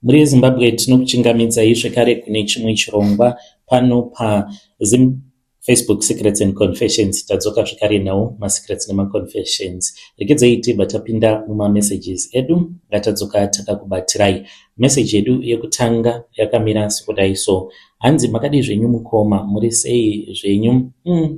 Muri Zimbabwe tinokuchingamidzai zvekare kune chimwe chirongwa pano paZim Facebook Secrets and Confessions. Tadzoka zvekare nawo maSecrets nemaConfessions. Regedzai tibva tapinda mumamessages edu ngatadzoka takakubatirai. Message yedu yekutanga yakamira sekudai so. Hanzi makadi zvenyu mukoma, muri sei zvenyu?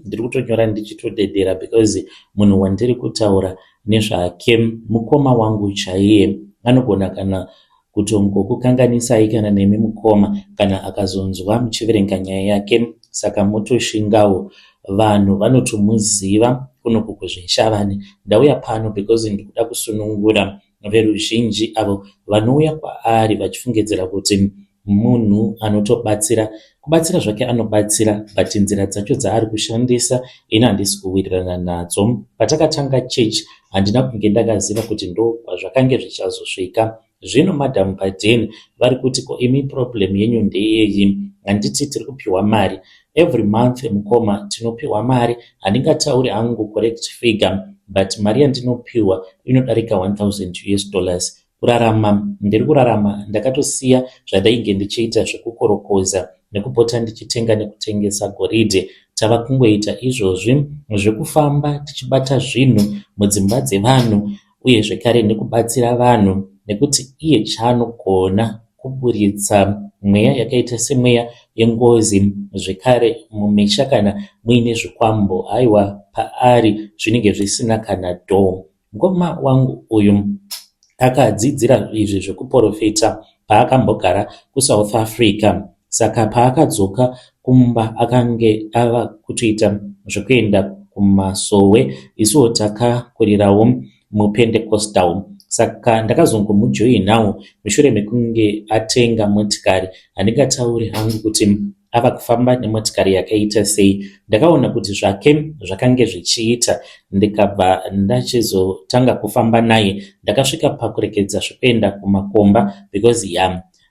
Ndiri kutonyora ndichitodedera because munhu wandiri kutaura nezvake mukoma wangu chaiye anogona kana kutongokukanganisai kana nemi mukoma kana akazonzwa muchiverenga nyaya yake, saka motoshingawo. Vanhu vanotomuziva kuno kukuzveshavani. Ndauya pano because ndikuda kusunungura veruzhinji avo vanouya kwaari vachifungidzira kuti munhu anotobatsira. Kubatsira zvake anobatsira, but nzira dzacho dzaari kushandisa ina handisi kuwirirana nadzo. Patakatanga church handina kunge ndakaziva kuti ndo kwazvakange zvichazosvika. Zvino Madam Baden vari kuti ko imi problem yenyu ndeyeyi? Handiti tiri kupiwa mari every month mukoma, tinopiwa mari. Handingatauri hangu correct figure, but mari yandinopiwa inodarika $1,000 kurarama. Ndiri kurarama ndakatosiya zvadainge ndichiita zvekukorokoza nekupota ndichitenga nekutengesa goridhe. Tava kungoita izvozvi zvekufamba tichibata zvinhu mudzimba dzevanhu uye zvekare nekubatsira vanhu, nekuti iye chaanogona kuburitsa mweya yakaita semweya yengozi zvekare mumisha kana muine zvikwambo aiwa paari zvinenge zvisina kana dho. Mukoma wangu uyu akadzidzira izvi zvekuprofita paakambogara kuSouth Africa, saka paakadzoka kumba akange ava kutoita zvekuenda kumasowe. Isuwo takakurirawo muPentecostal, saka ndakazongomujoinawo mushure mekunge atenga motikari. Handingatauri hangu kuti ava kufamba nemotikari yakaita sei. Ndakaona kuti zvake zvakange zvichiita, ndikabva ndachizotanga kufamba naye. Ndakasvika pakurekedza zvekuenda kumakomba because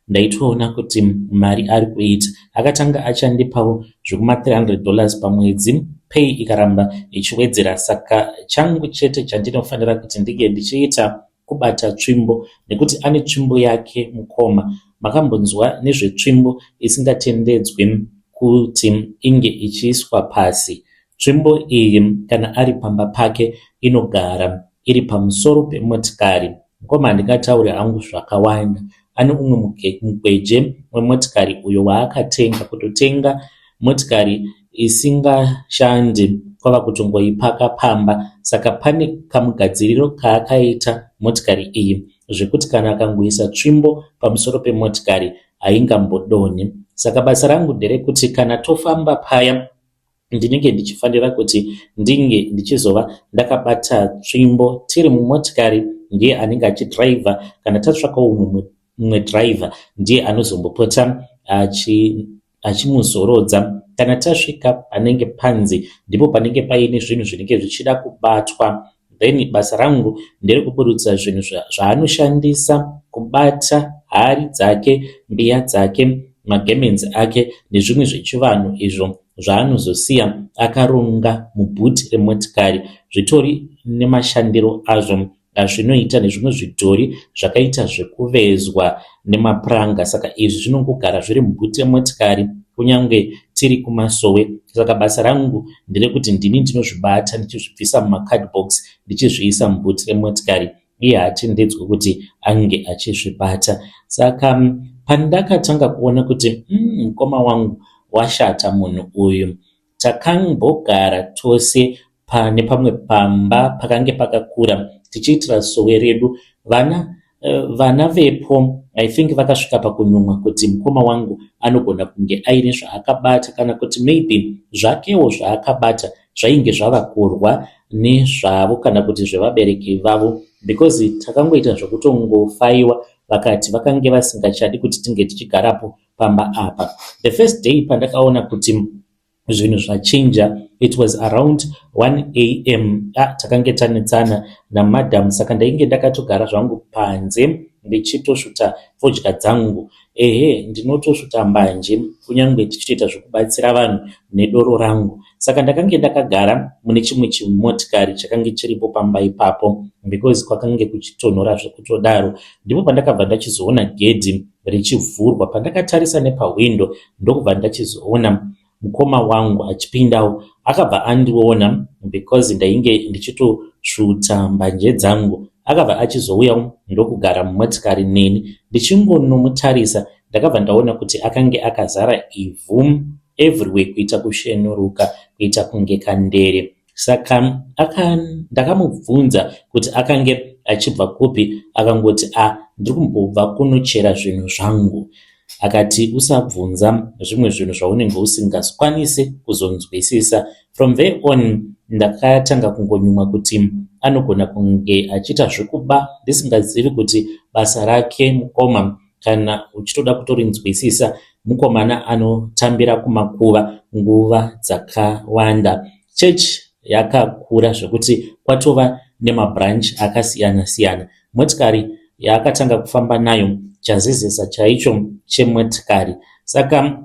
ndaitoona kuti mari ari kuita. Akatanga achandipawo zvekuma$300 pamwedzi, pay ikaramba ichiwedzera. Saka changu chete chandinofanira kuti ndige ndichiita kubata tsvimbo, nekuti ane tsvimbo yake mukoma. Makambonzwa nezvetsvimbo isingatendedzwi kuti inge ichiiswa pasi. Tsvimbo iyi kana ari pamba pake inogara iri pamusoro pemotikari. Mukoma handingatauri hangu zvakawanda. Ane umwe mukweje wemotikari uyo waakatenga, kutotenga motikari isingashandi kwava kutongoipaka pamba. Saka pane kamugadziriro kaakaita motikari iyi zvekuti kana akangoisa tsvimbo pamusoro pemotikari haingambodoni. Saka basa rangu nderekuti kana tofamba paya ndinenge ndichifanira kuti ndinge ndichizova ndakabata tsvimbo tiri mumotikari. Ndiye anenge achidhiraivha. Kana tatsvakawo mumwe dhiraivha ndiye anozombopota achimuzorodza. Kana tasvika panenge panzi ndipo panenge paine zvinhu zvinenge zvichida kubatwa, then basa rangu nderekuburutsa zvinhu zvaanoshandisa kubata hari dzake, mbiya dzake, magemenzi ake nezvimwe zvechivanhu izvo zvaanozosiya akaronga mubhuti remotikari. Zvitori nemashandiro azvo zvinoita nezvimwe zvidhori zvakaita zvekuvezwa nemapuranga. Saka izvi zvinongogara zviri mubhuti remotikari kunyange tiri kumasowe. Saka basa rangu nderekuti ndini ndinozvibata ndichizvibvisa mumakadhibox ndichizviisa mubhuti remotikari. Iye haatendedzwi kuti ange achizvibata. Saka pandakatanga kuona kuti mukoma wangu washata munhu uyu, takambogara tose pane pamwe pamba pakange pakakura tichiitira sowe redu. Vana vepo I think vakasvika pakunyumwa kuti mukoma wangu anogona kunge aine zvaakabata, kana kuti maybe zvakewo zvaakabata zvainge zvavakurwa nezvavo kana kuti zvevabereki vavo, because takangoita zvekutongofaiwa vakati vakange vasingachadi kuti tinge tichigarapo pamba apa. The first day pandakaona kuti zvinhu zvachinja, it was around 1 AM. Takange tanetsana namadam, saka ndainge ndakatogara zvangu panze ndichitosvuta fodya dzangu. Ndinotosvuta mbanje kunyange tichitoita zvekubatsira vanhu nedoro rangu. Saka ndakange ndakagara mune chimwe chimotikari chakange chiripo pamba ipapo because kwakange kuchitonhora zvekutodaro. Ndipo pandakabva ndachizoona gedhi richivhurwa. Pandakatarisa nepahwindo ndokubva ndachizoona mukoma wangu achipindawo. Akabva andiona because ndainge ndichitosvuta mbanje dzangu. Akabva achizouya ndokugara mumotikari neni. Ndichingonomutarisa ndakabva ndaona kuti akange akazara ivhu everywhere kuita kushenuruka, kuita kunge kandere. Saka ndakamubvunza kuti akange achibva kupi. Akangoti ndiri kumbobva kunochera zvinhu zvangu. Akati usabvunza zvimwe zvinhu zvaunenge usingakwanisi kuzonzwisisa. From there on ndakatanga kungonyumwa kuti anogona kunge achiita zvekuba ndisingazivi kuti basa rake mukoma. Kana uchitoda kutorinzwisisa, mukomana anotambira kumakuva nguva dzakawanda. Church yakakura zvekuti kwatova nemabranch akasiyana siyana. Motikari yaakatanga kufamba nayo chazezesa chaicho chemotikari. Saka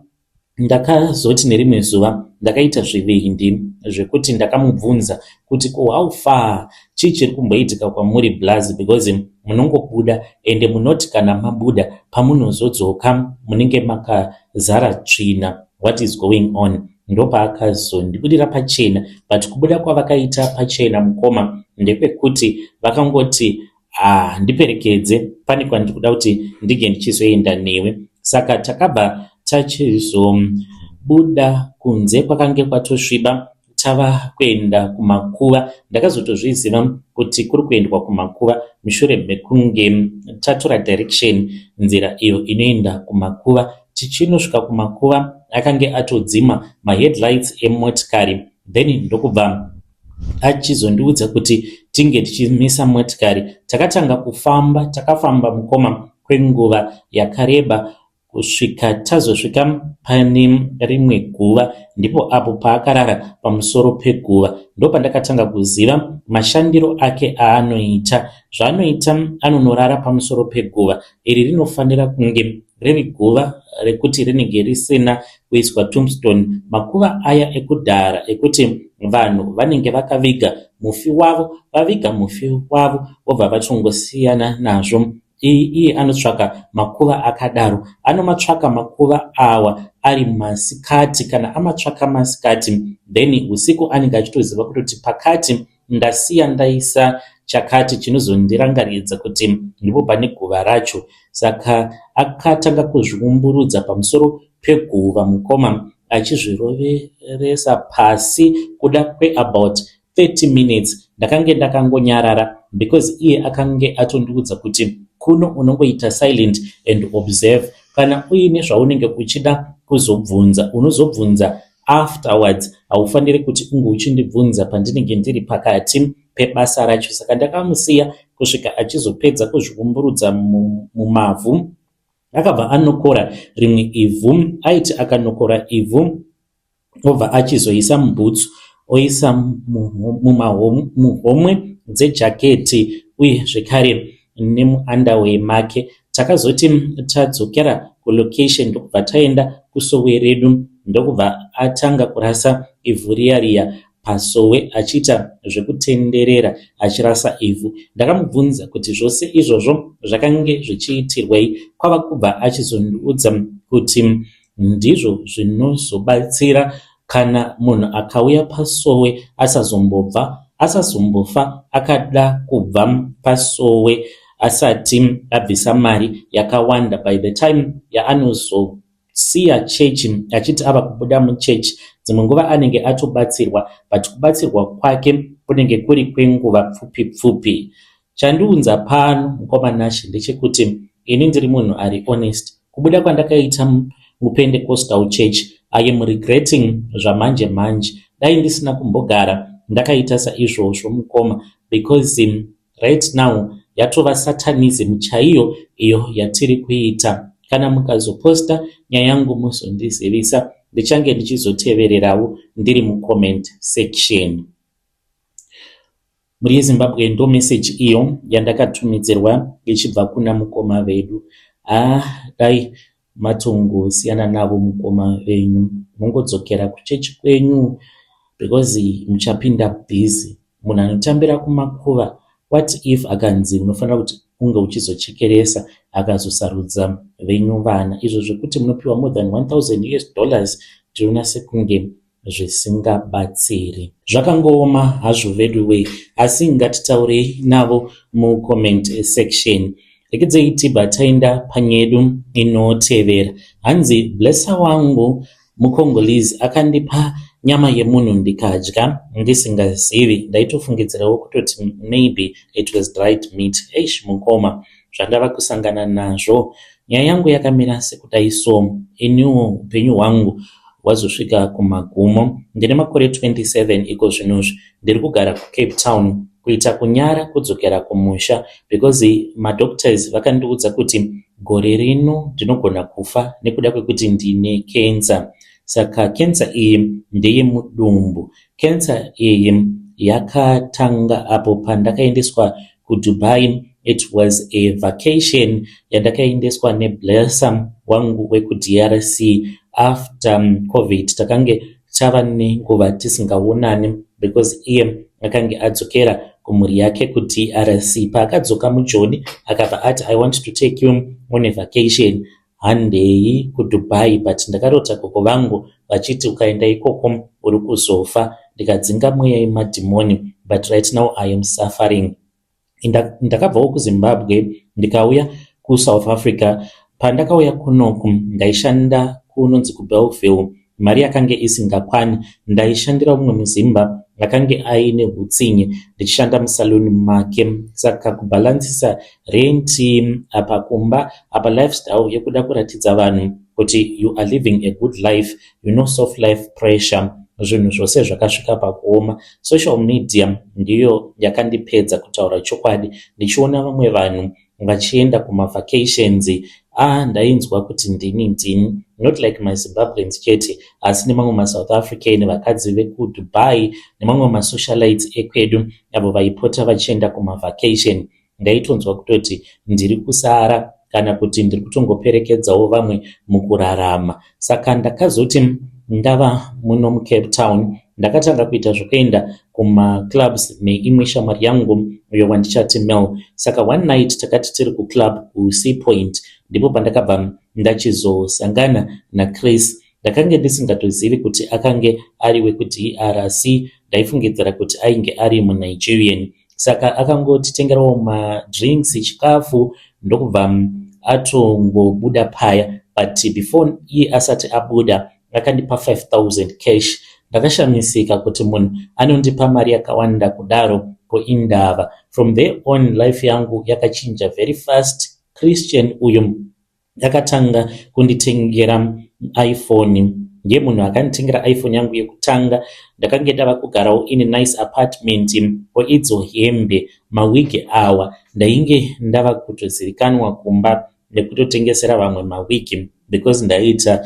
ndakazoti nerimwe zuva ndakaita zvivindi zvekuti ndakamubvunza kuti how far chii chiri kumboitika kwamuri Blazi, because munongobuda ende munoti kana mabuda pamunozodzoka munenge makazara tsvina. What is going on? Ndopaakazondibudira pachena, but kubuda kwavakaita pachena mukoma ndepekuti vakangoti ndiperekedze, pane kwandiri kuda kuti ndige ndichizoenda newe. Saka takabva tachizobuda kunze, kwakange kwatosviba, tava kuenda kumakuva. Ndakazotozviziva kuti kuri kuendwa kumakuva mushure mekunge tatora direction, nzira iyo inoenda kumakuva. Tichinosvika kumakuva akange atodzima maheadlights emotikari, then ndokubva achizondiudza kuti tinge tichimisa motikari. Takatanga kufamba, takafamba mukoma kwenguva yakareba kusvika tazosvika pane rimwe guva, ndipo apo paakarara pamusoro peguva ndopandakatanga kuziva mashandiro ake aanoita. Zvaanoita, anonorara pamusoro peguva. Iri rinofanira kunge riri guva rekuti rinenge risina kuiswa tombstone, makuva aya ekudhara ekuti vanhu vanenge vakaviga mufi wavo, vaviga mufi wavo vobva vachongosiyana nazvo. Iye anotsvaka makuva akadaro. Anomatsvaka makuva awa ari masikati. Kana amatsvaka masikati, then usiku anenge achitoziva kutoti pakati ndasiya ndaisa chakati chinozondirangaridza kuti ndipo pane guva racho. Saka akatanga kuzviumburudza pamusoro peguva mukoma, achizviroveresa pasi kuda kweabout 30 minutes. Ndakange ndakangonyarara because iye akange atondiudza kuti kuno unongoita silent and observe. Kana uine zvaunenge uchida kuzobvunza, unozobvunza afterwards. Haufaniri kuti unge uchindibvunza pandinenge ndiri pakati pebasa racho. Saka ndakamusiya kusvika achizopedza kuzviumburudza mumavhu. Akabva anokora rimwe ivhu. Aiti akanokora ivhu obva achizoisa mubhutsu, oisa muhomwe dzejaketi uye zvekare nemuunderwear make. Takazoti tadzokera kulocation ndokubva taenda kusoweredu, ndokubva atanga kurasa ivhu riya pasowe, achiita zvekutenderera achirasa ivhu. Ndakamubvunza kuti zvose izvozvo zvakange zvichiitirwei. Kwava kubva achizondiudza kuti ndizvo zvinozobatsira kana munhu akauya pasowe asazombofa akada kubva pasowe asati abvisa mari yakawanda. By the time yaanozosiya chechi achiti ava kubuda muchechi, dzimwe nguva anenge atobatsirwa, but kubatsirwa kwake kunenge kuri kwenguva pfupi pfupi. Chandiunza pano mukoma Nashe ndechekuti ini ndiri munhu ari honest. Kubuda kwandakaita muPentecostal Church, I am regretting zvamanje manje. Dai ndisina kumbogara ndakaita saizvozvo mukoma, because right now yatova satanism chaiyo iyo yatiri kuita. Kana mukazoposta nyaya yangu muzondizivisa, ndichange ndichizotevererawo ndiri mucomment section. Muri Zimbabwe ndo message iyo yandakatumidzirwa ichibva kuna mukoma vedu. Dai matongosiyana navo mukoma venyu, mungodzokera kuchechi kwenyu because muchapinda busy. Munhu anotambira kumakuva, what if akanzi unofanira kuti unge uchizochekeresa akazosarudza venyu vana. Izvo zvekuti munopiwa more than $1,000 tinoona sekunge zvisingabatsiri. Zvakangooma hazvo veduwe, asi ngatitaurei navo mucomment section. Rekedzei tibva taenda panyedu inotevera. Hanzi blessa wangu mukongolese akandipa nyama yemunhu ndikadya ndisingazivi, ndaitofungidzirawo kutoti maybe it was dried meat. Mukoma, zvandava kusangana nazvo. Nyaya yangu yakamira sekudai so. Iniwo upenyu hwangu wazosvika kumagumo. Ndine makore 27 iko zvinozvi. Ndiri kugara kuCape Town kuita kunyara kudzokera kumusha because madoctors vakandiudza kuti gore rino ndinogona kufa nekuda kwekuti ndine cancer. Saka cancer iyi ndeye mudumbu. Cancer iyi yakatanga apo pandakaendeswa kuDubai. It was a vacation yandakaendeswa neblessa wangu wekuDRC. After COVID takange tava nenguva tisingaonani because iye akange adzokera kumhuri yake kuDRC. Paakadzoka muJoni akabva ati I want to take you on a vacation. Handei kuDubai, but ndakarota gogo vangu vachiti ukaenda ikoko uri kuzofa. Ndikadzinga mweya yemadhimoni, but right now I am suffering. Ndakabvawo kuZimbabwe ndikauya kuSouth Africa. Pandakauya kunoku ndaishanda kunonzi kuBellville. Mari yakange isingakwani. Ndaishandira umwe muzimba akange aine hutsinye ndichishanda musaluni make. Saka kubalansisa renti apa kumba apa lifestyle yekuda kuratidza vanhu kuti you are living a good life, you know, soft life pressure, zvinhu zvose zvakasvika pakuoma. Social media ndiyo yakandipedza kutaura chokwadi. Ndichiona vamwe vanhu vachienda kumavacations, ndainzwa kuti ndini not like my Zimbabweans chete, asi nemamwe maSouth African vakadzi vekuDubai nemamwe masocialites ekwedu avo vaipota vachienda kumavacation. Ndaitonzwa kutoti ndiri kusara kana kuti ndiri kutongoperekedzawo vamwe mukurarama. Saka ndakazoti ndava muno muCape Town ndakatanga kuita zvokuenda kumaclubs neimwe shamwari yangu uyo wandichati Mel. Saka one night takati tiri kuclub kuSea Point ndipo pandakabva ndachizosangana naChris. Ndakange ndisingatozivi kuti akange ari wekuDRC, ndaifungidzira kuti ainge ari muNigerian. Saka akangotitengerawo madrinks, chikafu, ndokubva atongobuda paya. But before iye asati abuda akandipa 5,000 cash. Ndakashamisika kuti munhu anondipa mari yakawanda kudaro poindava. From there on life yangu yakachinja very fast. Christian uyu yakatanga kunditengera iPhone. Ndiye munhu akanditengera iPhone yangu yekutanga. Ndakange ndava kugarawo in a nice apartment poidzo hembe mawigi awa. Ndainge ndava kutozivikanwa kumba nekutotengesera vamwe mawigi because ndaita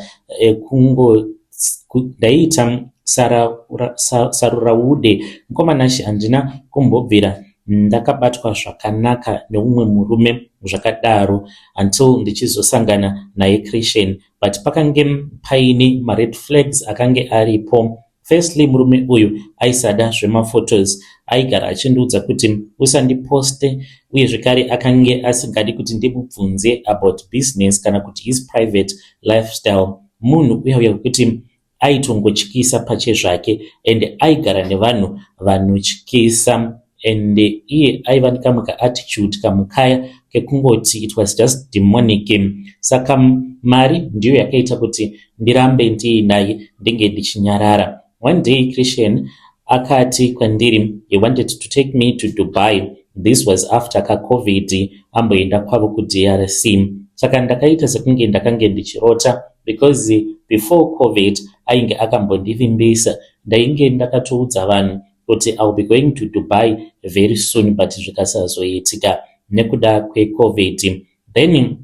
saruraude. Mukomanashi handina kumbobvira ndakabatwa zvakanaka neumwe murume zvakadaro until ndichizosangana naye Christian. But pakange paine mared flags akange aripo. Firstly, murume uyu aisada zvemaphotos, aigara achindiudza kuti usandiposte, uye zvekare akange asingadi kuti ndimubvunze about business kana kuti his private lifestyle. Munhu uya wekuti aitongotyisa pache zvake and aigara nevanhu vanotyisa, and iye aiva nekamwe attitude kamukaya kekungoti it was just demonic. Saka mari ndiyo yakaita kuti ndirambe ndiinaye ndinge ndichinyarara. One day Christian akati kwandiri he wanted to take me to Dubai. This was after COVID amboenda kwavo kuDRC. Saka ndakaita sekunge ndakange ndichirota because before COVID ainge akambondivimbisa. Ndainge ndakatoudza vanhu kuti I'll be going to Dubai very soon, but zvikasazoitika nekuda kweCovid. Then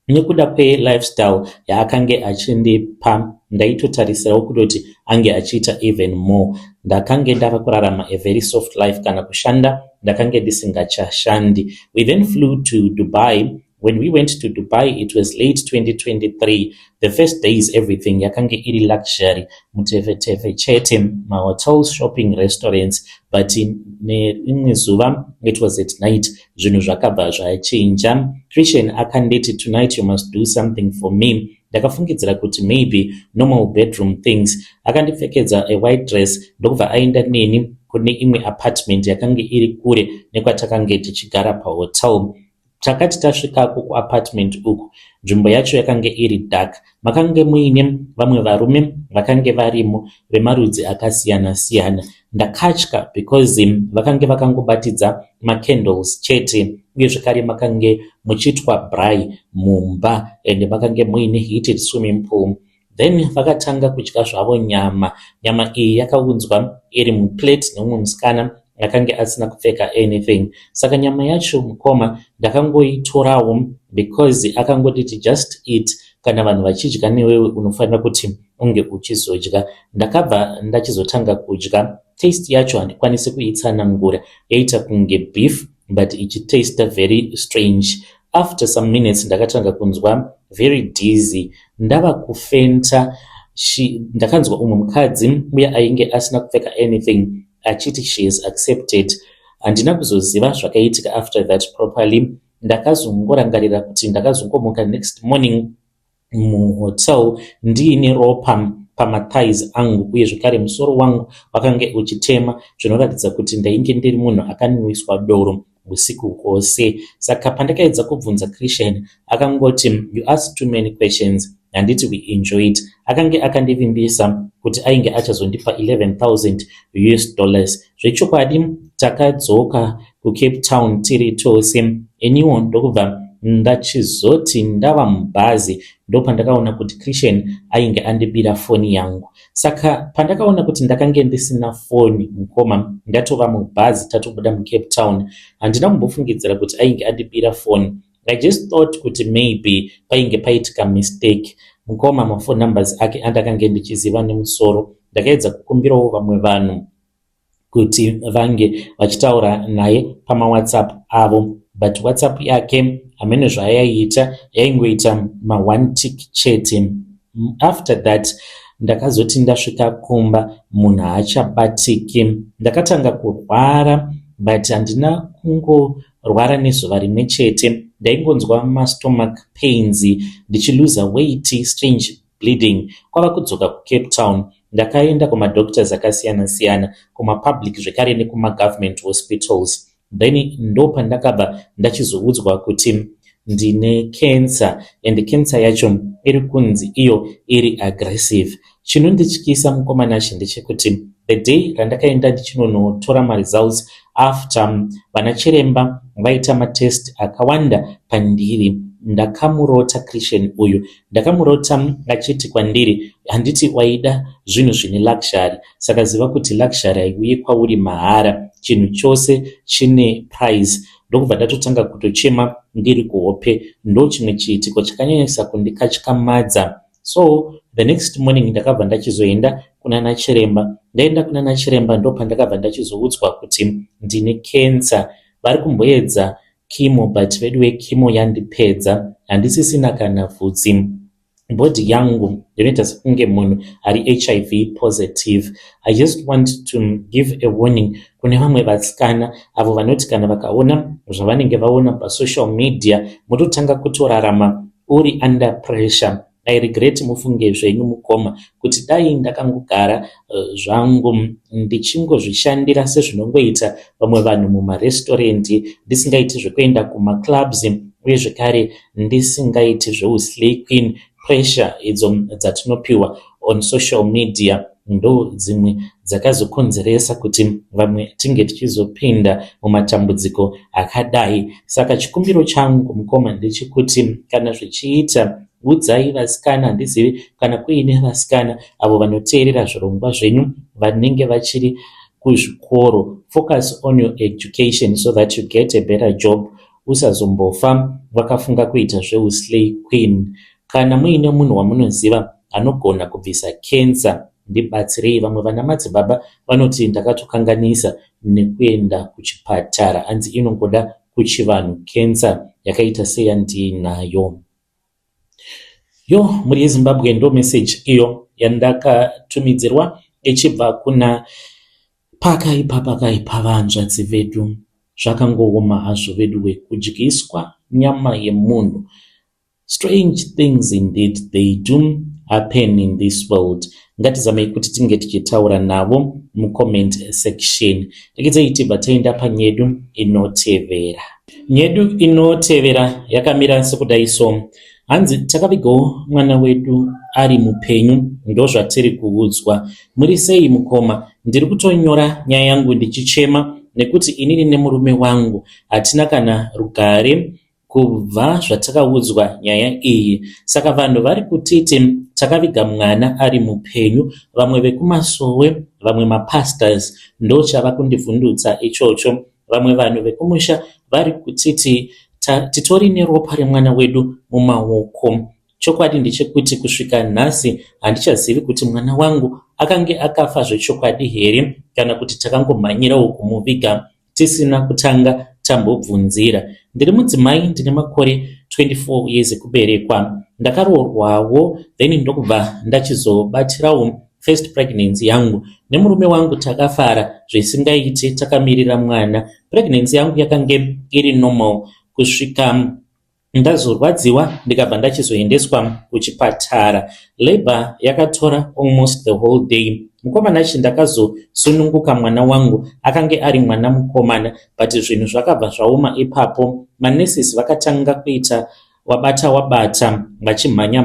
nekuda kwe-lifestyle yaakange achindipa ndaitotarisirawo kutoti ange achiita even more. Ndakange ndava kurarama a very soft life, kana kushanda ndakange ndisingachashandi. We then flew to Dubai when we went to Dubai, it was late 2023. The first days, everything yakange iri luxury, mutefetefe chete, mahotels, shopping, restaurants, but in zuva, it was at night, zvinhu zvakabva zvachinja. Christian akanditi, tonight you must do something for me. Ndakafungidzira kuti maybe normal bedroom things. Akandipfekedza a white dress ndokubva aenda neni kune imwe apartment yakange iri kure nekwatakange tichigara pahotel. Takati tasvikako kuapartment uku, nzvimbo yacho yakange iri dark. Makange muine vamwe varume vakange varimo vemarudzi akasiyana siyana. Ndakatya because vakange vakangobatidza macandles chete, uye zvakare makange muchitwa braai mumba and makange muine heated swimming pool. Then vakatanga kudya zvavo nyama. Nyama iyi yakaunzwa iri muplate nemumwe musikana akange asina kupfeka anything. Saka nyama yacho mukoma ndakangoitorawo because akangoti just eat. Kana vanhu vachidya newewe unofanira kuti unge uchizodya. Ndakabva ndachizotanga kudya. Taste yacho handikwanisi kuitsanangura. Yaita kunge beef but ichitaste very strange. After some minutes ndakatanga kunzwa very dizzy. Ndava kufenta. Ndakanzwa umwe mukadzi uye ainge asina kupfeka anything achiti she is accepted. Handina kuzoziva zvakaitika after that properly. Ndakazongorangarira kuti ndakazongomuka next morning muhotel ndiine ropa pamathighs angu, uye zvakare musoro wangu wakange uchitema, zvinoratidza kuti ndainge ndiri munhu akanwiswa doro usiku hwose. Saka pandakaedza kubvunza Christian akangoti, you ask too many questions. Handiti we enjoy it. Akange akandivimbisa kuti ainge achazondipa $11,000. Zvechokwadi takadzoka kuCape Town tiri tose. Eniwo ndokubva ndachizoti ndava mubhazi ndopandakaona kuti Christian ainge andibira foni yangu. Saka pandakaona kuti ndakange ndisina foni mukoma, ndatova mubhazi tatobuda muCape Town, handina kumbofungidzira kuti ainge andibira foni. I just thought kuti maybe painge paitika mistake. Mukoma mafone numbers ake andakange ndichiziva nemusoro. Ndakaedza kukumbirawo vamwe vanhu kuti vange vachitaura naye pamaWhatsApp avo, but WhatsApp yake hamene zvayaiita, yaingoita ma1 tick chete. After that ndakazoti ndasvika kumba munhu haachabatiki. Ndakatanga kurwara but handina kungorwara nezuva rimwe chete. Ndaingonzwa mastomach pains, ndichiluza weight, strange bleeding. Kwava kudzoka kuCape Town, ndakaenda kumadoctors akasiyana siyana, kumapublic zvekare nekumagovernment hospitals. Then ndo pandakabva ndachizoudzwa kuti ndine cancer, and cancer yacho iri kunzi iyo iri aggressive. Chinondityisa mukomana ndechekuti the day randakaenda ndichinonotora results after vanachiremba vaita matest akawanda pandiri, ndakamurota Christian uyu. Ndakamurota achiti kwandiri, handiti waida zvinhu zvine luxury. Saka ziva kuti luxury haiuyi kwauri mahara, chinhu chose chine price. Ndokubva ndatotanga kutochema ndiri kuhope. Ndo chimwe chiitiko chakanyanyisa kundikatyamadza. So the next morning ndakabva ndachizoenda kuna nachiremba. Ndaenda kuna nachiremba ndo pandakabva ndachizoudzwa kuti ndine cancer. Vari kumboedza chemo but vedu chemo yandipedza, handisisina kana bvudzi. Body yangu ndinoita sekunge munhu ari HIV positive. I just want to give a warning kune vamwe vasikana avo vanoti kana vakaona zvavanenge vaona pasocial media mutotanga kutorarama uri under pressure. I regret mufunge zvenyu mukoma kuti dai ndakangogara zvangu ndichingozvishandira sezvinongoita vamwe vanhu mumarestaurant, ndisingaiti zvekuenda kumaclubs, uye zvekare ndisingaiti zveuslay queen. Pressure idzo dzatinopiwa on social media ndo dzimwe dzakazokonzeresa kuti vamwe tinge tichizopinda mumatambudziko akadai. Saka chikumbiro changu mukoma ndechekuti kana zvichiita, udzai vasikana, handizivi kana kuine vasikana avo vanoteerera zvirongwa zvenyu vanenge vachiri kuzvikoro. Focus on your education so that you get a better job. Usazombofa vakafunga kuita zveuslay queen. Kana muine munhu wamunoziva anogona kubvisa cancer, ndibatsirei. Vamwe vana madzibaba vanoti ndakatokanganisa nekuenda kuchipatara, hanzi inongoda kuchivanhu, kenza yakaita seyandinayo. Muri yeZimbabwe ndo message iyo yandakatumidzirwa ichibva kuna pakaipa vanzvadzi vedu. Zvakangooma hazvo vedu kudyiswa nyama yemunhu. Strange things indeed they do happen in this world. Ngatizamei kuti tinge tichitaura navo mucomment section. Regedzei bataenda panyedu inotevera. Nyedu inotevera yakamira sekudai so. Hanzi takavigawo mwana wedu ari mupenyu, ndo zvatiri kuudzwa. Muri sei mukoma? Ndiri kutonyora nyaya yangu ndichichema nekuti inini nemurume wangu hatina kana rugare kubva zvatakaudzwa nyaya iyi. Saka vanhu vari kutiti takaviga mwana ari mupenyu, vamwe vekumasowe, vamwe mapastors ndo chava kundivhundutsa ichocho. Vamwe vanhu vekumusha vari kutiti titori neropa remwana wedu mumaoko. Chokwadi ndechekuti kusvika nhasi handichazivi kuti mwana wangu akange akafa zvechokwadi here kana kuti takangomhanyirawo kumuviga tisina kutanga tambobvunzira. Ndiri mudzimai, ndine makore 24 years ekuberekwa. Ndakaroorwawo then ndokubva ndachizobatirawo first pregnancy yangu. Nemurume wangu takafara zvisingaiti, takamirira mwana. Pregnancy yangu yakange iri normal kusvika ndazorwadziwa ndikabva ndachizoendeswa kuchipatara. Labor yakatora almost the whole day. Mukomana chi ndakazosununguka mwana wangu akange ari mwana mukomana, but zvinhu zvakabva zvaoma ipapo. Manurses vakatanga kuita wabata vachimhanya.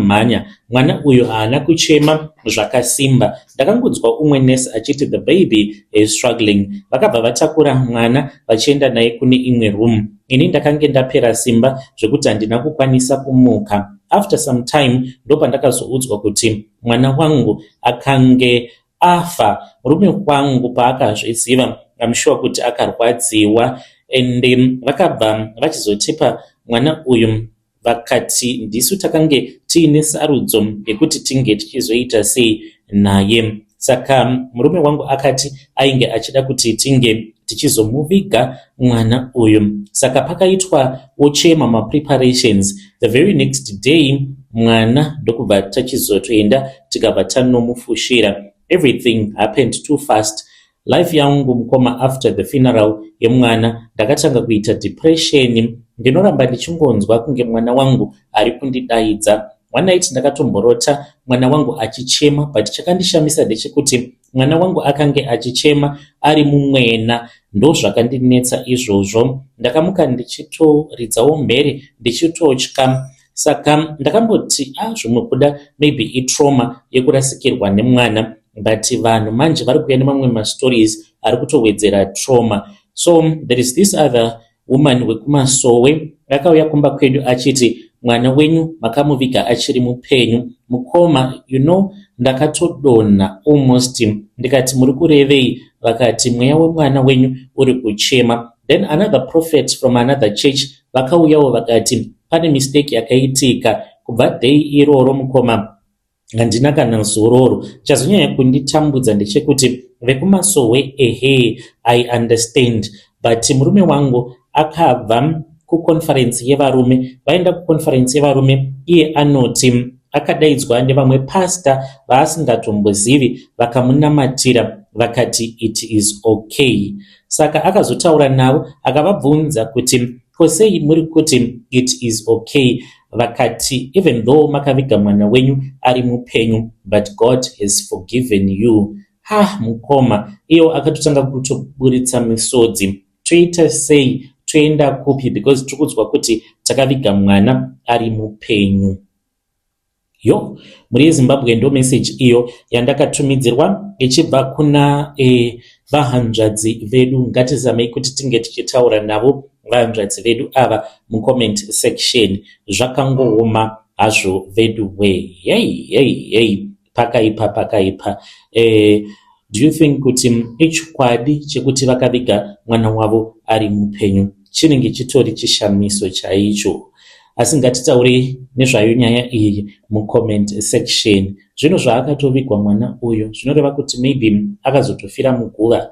Mwana uyu haana kuchema zvakasimba. Ndakangonzwa umwe nurse achiti the baby is struggling. Vakabva vatakura mwana vachienda naye kune imwe room. Ini ndakange ndapera simba zvekuti handina kukwanisa kumuka. After some time ndopandakazoudzwa kuti mwana wangu akange afa. Murume wangu paakazviziva, I'm sure kuti akarwadziwa, and vakabva vachizotipa mwana uyu vakati ndisu takange tiine sarudzo yekuti tinge tichizoita sei naye. Saka murume wangu akati ainge achida kuti tinge tichizomuviga mwana uyu. Saka pakaitwa uchema mapreparations. The very next day mwana ndokubva tachizotoenda tikabva tanomufushira. Everything happened too fast. Life yangu mukoma after the funeral yemwana ndakatanga kuita depression. Ndinoramba ndichingonzwa kunge mwana wangu ari kundidaidza. One night ndakatomborota mwana wangu achichema, but chakandishamisa ndechekuti mwana wangu akange achichema ari mumwena. Ndo zvakandinetsa izvozvo. Ndakamuka ndichitoridzawo mhere ndichitotya. Saka ndakamboti zvimwe kuda maybe itrauma yekurasikirwa nemwana, but vanhu manje vari kuuya nemamwe mastories ari kutowedzera trauma. So there is this other woman wekumasowe akauya kumba kwedu achiti mwana wenyu makamuviga achiri mupenyu. Mukoma, ndakatodonha almost. Ndikati muri kurevei? Vakati mweya wemwana wenyu uri kuchema. Then another prophet from another church vakauyawo vakati pane mistake yakaitika. Kubva day iroro mukoma handina kana zororo. Chazonyanya kunditambudza ndechekuti vekumasowe I understand, but murume wangu akabva kuconference yevarume. Vaenda kuconference yevarume, iye anoti akadaidzwa nevamwe pastor vaasingatombozivi vakamunamatira vakati it is okay. Saka akazotaura navo akavabvunza kuti kosei muri kuti it is okay. Vakati even though makaviga mwana wenyu ari mupenyu, but God has forgiven you. Mukoma, iyo akatotanga kutoburitsa misodzi. Toita sei? Toenda kupi? Because tikudzwa kuti takaviga mwana ari mupenyu. Muri yeZimbabwe ndo message iyo yandakatumidzirwa ichibva kuna vahanzvadzi vedu. Ngatizamei kuti tinge tichitaura navo vahanzvadzi vedu ava mucomment section. Zvakangooma hazvo vedu we. Pakaipa. Do you think kuti ichokwadi chekuti vakaviga mwana wavo ari mupenyu? Chinenge chitori chishamiso chaicho. Asi ngatitaure nezvayo nyaya iyi mucomment section. Zvino zvaakatovigwa mwana uyo zvinoreva kuti maybe akazotofira muguva.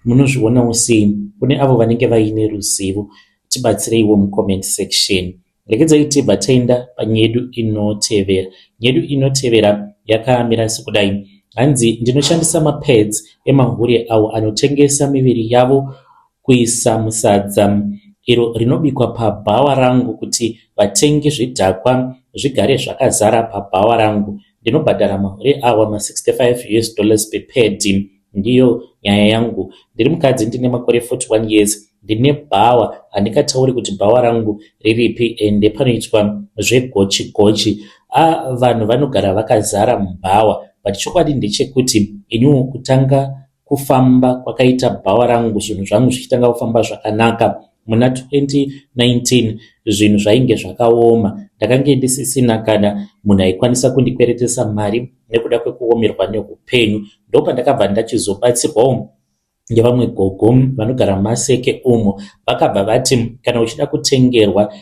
Munozvionawo sei kune avo vanenge vaine ruzivo? tibatsireiwo mucomment section. Rekedzai tibva taenda panyedu inotevera. Nyedu inotevera yakamira sekudai. Hanzi ndinoshandisa mapads emahure awo anotengesa miviri yavo kuisa musadza iro rinobikwa pabhawa rangu kuti vatengi zvidhakwa zvigare zvakazara pabhawa rangu. Ndinobhadhara mahure awa $65 per pad. Ndiyo nyaya yangu. Ndiri mukadzi ndine makore 41 years. Ndine bhawa, handingatauri kuti bhawa rangu riripi, ende panoitwa zvegochi. Vanhu vanogara vakazara mubhawa, but chokwadi ndechekuti inyu kutanga kufamba kwakaita bhawa rangu, zvinhu zvangu zvichitanga kufamba zvakanaka muna 2019. Zvinhu zvainge zvakaoma, ndakange ndisisina kana munhu aikwanisa kundikweretesa mari nekuda kwekuomerwa neupenyu. Ndopandakabva ndachizobatsirwawo ngevamwe gogo vanogara mumaseke umo. Vakabva vati kana uchida kutengerwa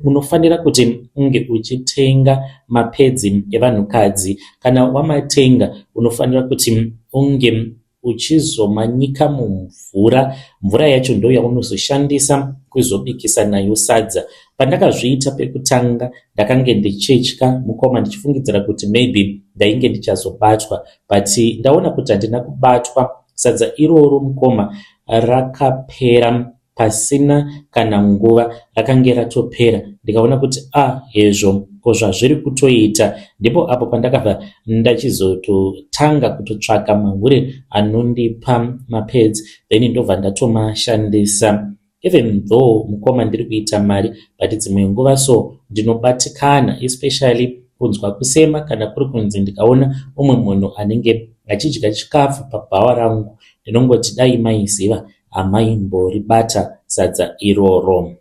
unofanira kuti unge uchitenga mapedzi evanhukadzi. Kana wamatenga unofanira kuti unge uchizomanyika mumvura. Mvura yacho ndo yaunozoshandisa kuzobikisa nayo sadza. Pandakazviita pekutanga ndakange ndichitya mukoma, ndichifungidzira kuti maybe ndainge ndichazobatwa, but ndaona kuti handina kubatwa. Sadza iroro mukoma rakapera pasina kana nguva, rakange ratopera. Ndikaona kuti hezvo zvazviri kutoita. Ndipo apo pandakabva ndachizototanga kutotsvaka mahure anondipa mapads, then ndobva ndatomashandisa. Even though mukoma ndiri kuita mari, but dzimwe nguva so ndinobatikana, especially kunzwa kusema kana kuri kunzi ndikaona umwe munhu anenge achidya chikafu pabhawa rangu, ndinongoti dai maiziva amaimboribata sadza iroro.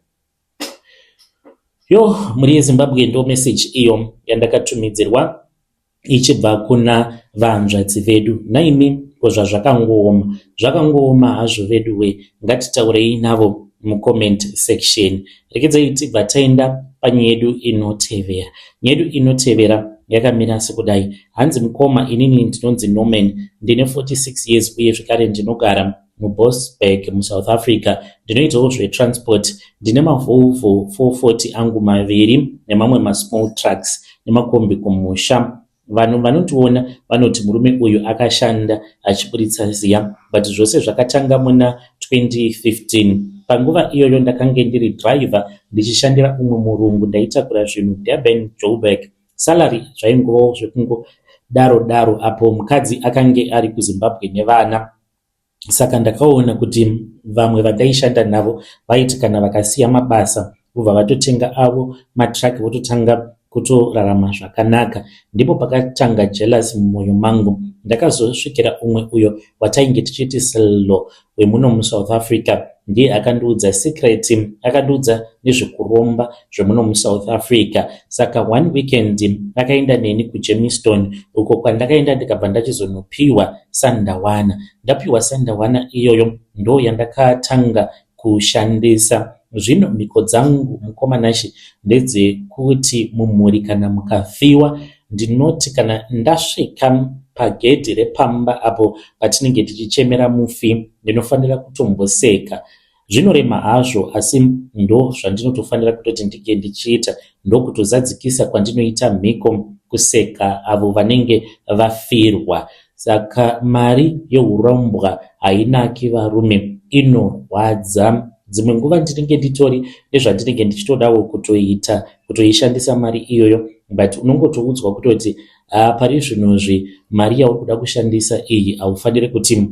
Muri yeZimbabwe ndo message iyo yandakatumidzirwa ichibva kuna vanzvadzi vedu. Naimi zvakangooma hazvo vedu we, ngatitaurei navo mucomment section. Rekedzai tibva taenda panyedu inotevera. Nyedu inotevera yakamira sekudai. Hanzi mukoma, inini ndinonzi Norman, ndine 46 years uye zvekare ndinogara muBosberg muSouth Africa. Ndinoitawo zvetransport. Ndine maVolvo 440 angu maviri nemamwe masmall trucks nemakombi kumusha. Vanhu vanondiona vanoti murume uyu akashanda achiburitsa ziya, but zvose zvakatanga muna 2015. Panguva iyoyo ndakange ndiri driver ndichishandira umwe murungu, ndaitakura zvinhu Durban Joburg. Salary zvaingovawo zvekungodaro apo mukadzi akange ari kuZimbabwe nevana. Saka ndakaona kuti vamwe vandaishanda navo vaiti kana vakasiya mabasa kubva vatotenga avo matraki vototanga kutorarama zvakanaka. Ndipo pakatanga jealous mumwoyo mangu. Ndakazosvikira umwe uyo watainge tichiti Silo wemuno muSouth Africa. Ndiye akandiudza secret, akandiudza nezvekuromba zvemuno muSouth Africa. Saka one weekend akaenda neni kuJamestown, uko kwandakaenda ndikabva ndachizonopiwa sandawana. Ndapiwa sandawana iyoyo ndo yandakatanga kushandisa. Zvino mhiko dzangu mukoma nashi ndedzekuti mumhuri kana mukafiwa, ndinoti kana ndasvika pagedhi repamba apo patinenge tichichemera mufi, ndinofanira kutomboseka. Zvinorema hazvo, asi ndo zvandinotofanira kutoti ndike ndichiita, ndokutozadzikisa kwandinoita mhiko, kuseka avo vanenge vafirwa. Saka mari yeurambwa hainaki varume, inorwadza. Dzimwe nguva ndinenge nditori nezvandinenge ndichitodawo kutoishandisa mari iyoyo, but unongotoudzwa kutoti pari zvinozvi mari yauri kuda kushandisa iyi haufaniri kuti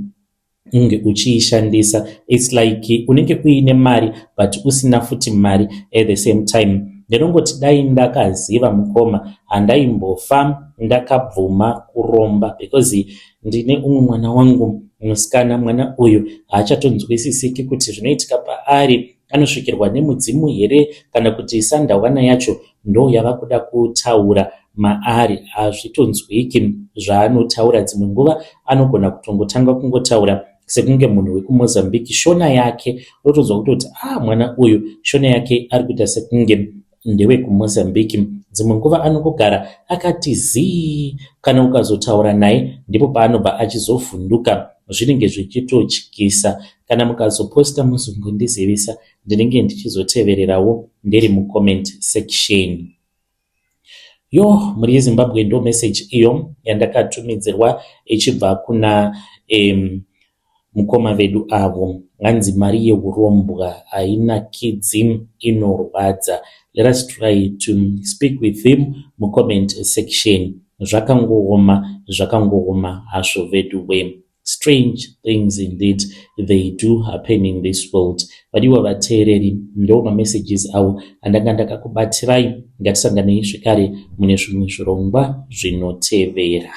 unge uchiishandisa. It's like unenge uine mari but usina futi mari at the same time. Ndinongoti dai ndakaziva mukoma handaimbofa ndakabvuma kuromba, because ndine umwe mwana wangu musikana. Mwana uyu haachatonzwisisiki kuti zvinoitika paari, anosvikirwa nemudzimu here kana kuti sandawana yacho ndo yava kuda kutaura maari. Hazvitonzwiki zvaanotaura. Dzimwe nguva anogona kutongotanga kungotaura sekunge munhu wekuMozambique. Shona yake rotonzwa kutoti mwana uyu shona yake ari kuita sekunge ndewekuMozambique. dzimwe nguva anongogara akati zii, kana ukazotaura naye ndipo paanobva achizovhunduka zvinenge zvichitotyisa. Kana mukazoposta muzongondizivisa, ndinenge ndichizotevererawo ndiri mucomment section. Muri Zimbabwe ndo message iyo yandakatumidzirwa ichibva kuna mukoma vedu avo. Nganzi mari yeurombwa haina kidzi inorwadza. Let us try to speak with him mucomment section. Zvakangooma hazvo vedu we. Strange things indeed they do happen in this world. Vadiwa vateereri, ndo messages avo andanga ndakakubatirai. Ngatisanganei zvekare mune zvimwe zvirongwa zvinotevera.